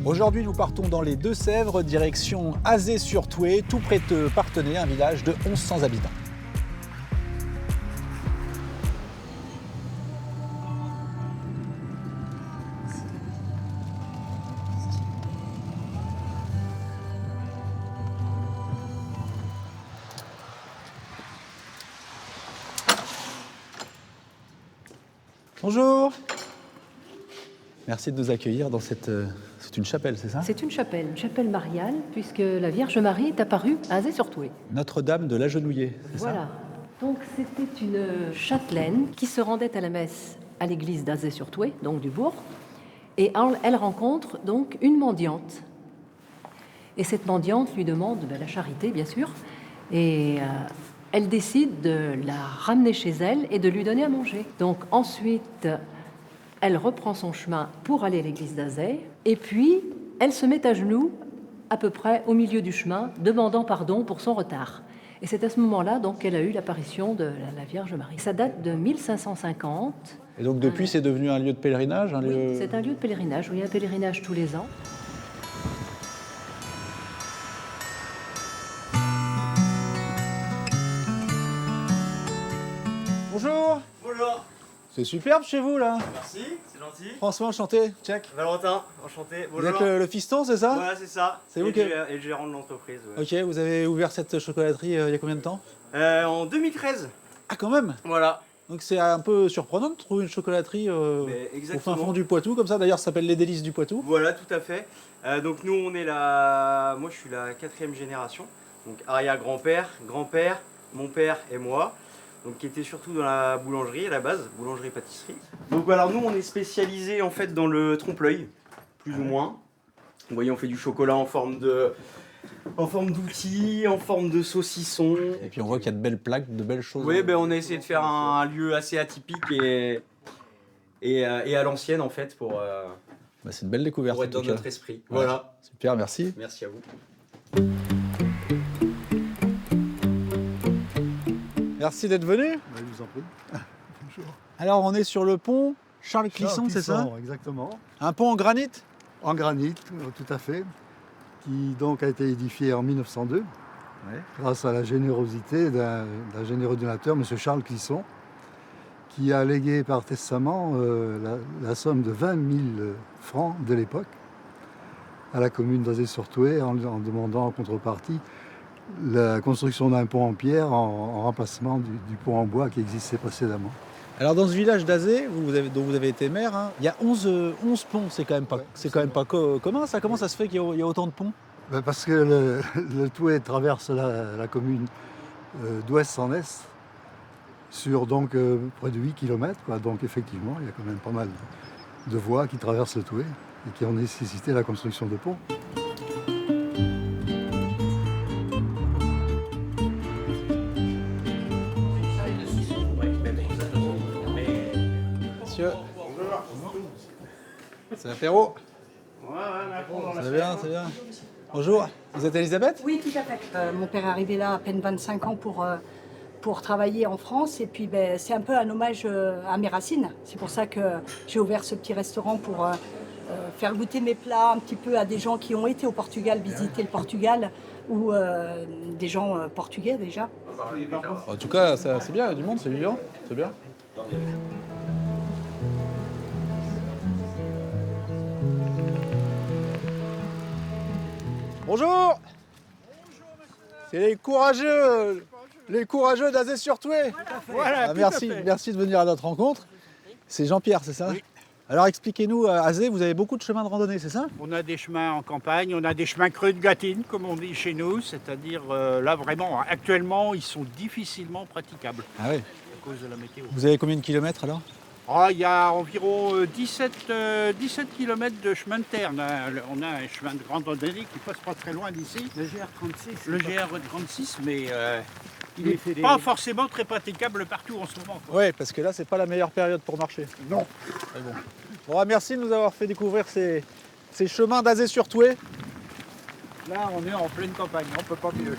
Aujourd'hui, nous partons dans les Deux-Sèvres, direction Azé-sur-Thoué, tout près de Parthenay, un village de 1100 habitants. Bonjour. Merci de nous accueillir dans cette... C'est une chapelle, c'est ça? C'est une chapelle mariale, puisque la Vierge Marie est apparue à Azé-sur-Thoué. Notre-Dame de l'Agenouillé, c'est ça? Voilà. Donc c'était une châtelaine qui se rendait à la messe à l'église d'Azé-sur-Thoué, donc du bourg, et elle rencontre donc une mendiante. Et cette mendiante lui demande la charité, bien sûr, et elle décide de la ramener chez elle et de lui donner à manger. Donc ensuite, elle reprend son chemin pour aller à l'église d'Azé, et puis elle se met à genoux, à peu près au milieu du chemin, demandant pardon pour son retard. Et c'est à ce moment-là donc qu'elle a eu l'apparition de la Vierge Marie. Ça date de 1550. Et donc depuis, c'est devenu un lieu de pèlerinage, Oui, c'est un lieu de pèlerinage, où il y a un pèlerinage tous les ans. Bonjour. Bonjour. C'est superbe chez vous, là. Merci, c'est gentil. François, enchanté. Check. Valentin, enchanté. Vous Bonjour. êtes le fiston, c'est ça? Voilà, c'est ça. C'est vous Et qui... le gérant de l'entreprise. Ouais. Ok, vous avez ouvert cette chocolaterie il y a combien de temps? En 2013. Ah, quand même. Voilà. Donc c'est un peu surprenant de trouver une chocolaterie au fin fond du Poitou, comme ça. D'ailleurs, ça s'appelle les Délices du Poitou. Voilà, tout à fait. Donc nous, on est la... Moi, je suis la 4e génération. Donc arrière-grand-père, grand-père, mon père et moi. Donc qui était surtout dans la boulangerie à la base, boulangerie-pâtisserie. Donc alors nous, on est spécialisé en fait dans le trompe-l'œil, plus ou moins. Vous voyez, on fait du chocolat en forme d'outil, en forme de saucisson. Et puis on voit qu'il y a de belles plaques, de belles choses. Oui, ben on a essayé de faire un lieu assez atypique et à l'ancienne en fait pour C'est une belle découverte. être dans en tout cas. notre esprit. Ouais. Voilà. Super, merci. Merci à vous. Merci d'être venu. Je vous en prie. Bonjour. Alors on est sur le pont Charles Clisson, c'est ça? Exactement. Un pont en granit? En granit, tout à fait, qui donc a été édifié en 1902, grâce à la générosité d'un généreux donateur, M. Charles Clisson, qui a légué par testament la somme de 20 000 francs de l'époque à la commune d'Azé-sur-Thoué en demandant en contrepartie la construction d'un pont en pierre en remplacement du pont en bois qui existait précédemment. Alors dans ce village d'Azé, dont vous avez été maire, hein, il y a 11 ponts, c'est quand même pas commun ça. Comment ça se fait qu'il y a autant de ponts? Parce que le Thoué traverse la commune d'ouest en est sur donc près de 8 km. Donc effectivement, il y a quand même pas mal de voies qui traversent le Thoué et qui ont nécessité la construction de ponts. Monsieur. C'est l'apéro. Ouais, C'est bien, c'est bien. Bonjour, vous êtes Elisabeth? Oui, tout à fait. Mon père est arrivé là à peine 25 ans pour travailler en France. Et puis, c'est un peu un hommage à mes racines. C'est pour ça que j'ai ouvert ce petit restaurant pour faire goûter mes plats un petit peu à des gens qui ont été au Portugal, visiter le Portugal, ou des gens portugais déjà. En tout cas, c'est bien, il y a du monde, c'est vivant, c'est bien. Bonjour. C'est les courageux d'Azé-sur-Thoué. Voilà, merci de venir à notre rencontre. C'est Jean-Pierre, c'est ça? Oui. Alors expliquez-nous, à Azé, vous avez beaucoup de chemins de randonnée, c'est ça? On a des chemins en campagne, on a des chemins creux de Gâtine, comme on dit chez nous, c'est-à-dire là vraiment, actuellement, ils sont difficilement praticables Ah oui. à cause de la météo. Vous avez combien de kilomètres alors? Il y a environ 17 km de chemin de terre. On a un chemin de grande randonnée qui passe pas très loin d'ici. Le GR36. Le GR36, mais il n'est pas forcément très praticable partout en ce moment. Oui, parce que là, c'est pas la meilleure période pour marcher. Non. Mais bon, merci de nous avoir fait découvrir ces chemins d'Azé-sur-Thoué. Là, on est en pleine campagne, on ne peut pas mieux.